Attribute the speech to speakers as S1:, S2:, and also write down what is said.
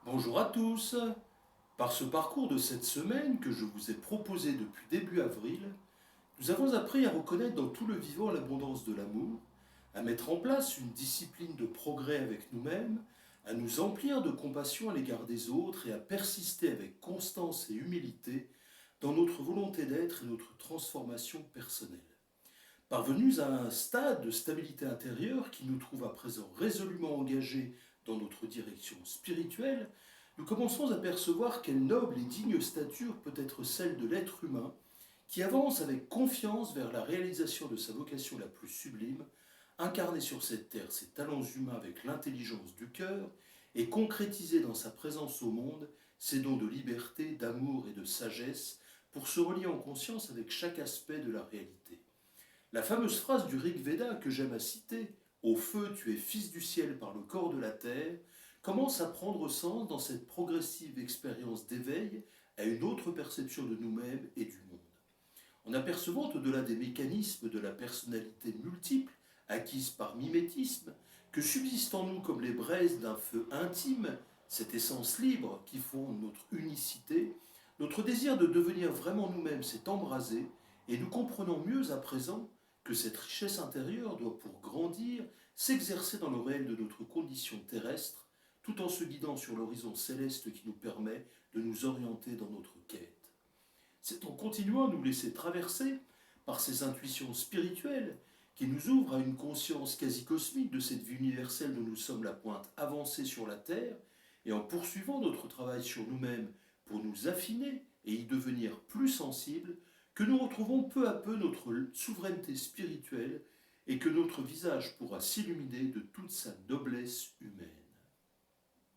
S1: Bonjour à tous. Par ce parcours de cette semaine que je vous ai proposé depuis début avril, nous avons appris à reconnaître dans tout le vivant l'abondance de l'amour, à mettre en place une discipline de progrès avec nous-mêmes, à nous emplir de compassion à l'égard des autres et à persister avec constance et humilité dans notre volonté d'être et notre transformation personnelle. Parvenus à un stade de stabilité intérieure qui nous trouve à présent résolument engagés dans notre direction spirituelle, nous commençons à percevoir quelle noble et digne stature peut être celle de l'être humain qui avance avec confiance vers la réalisation de sa vocation la plus sublime, incarner sur cette terre ses talents humains avec l'intelligence du cœur et concrétiser dans sa présence au monde ses dons de liberté, d'amour et de sagesse pour se relier en conscience avec chaque aspect de la réalité. La fameuse phrase du Rig Veda que j'aime à citer, au feu tu es fils du ciel par le corps de la terre, commence à prendre sens dans cette progressive expérience d'éveil à une autre perception de nous-mêmes et du monde. En apercevant au-delà des mécanismes de la personnalité multiple, acquise par mimétisme, que subsistent en nous comme les braises d'un feu intime, cette essence libre qui fonde notre unicité, notre désir de devenir vraiment nous-mêmes s'est embrasé et nous comprenons mieux à présent que cette richesse intérieure doit, pour grandir, s'exercer dans le réel de notre condition terrestre, tout en se guidant sur l'horizon céleste qui nous permet de nous orienter dans notre quête. C'est en continuant à nous laisser traverser par ces intuitions spirituelles qui nous ouvrent à une conscience quasi cosmique de cette vie universelle dont nous sommes la pointe avancée sur la Terre, et en poursuivant notre travail sur nous-mêmes pour nous affiner et y devenir plus sensibles, que nous retrouvons peu à peu notre souveraineté spirituelle et que notre visage pourra s'illuminer de toute sa noblesse humaine.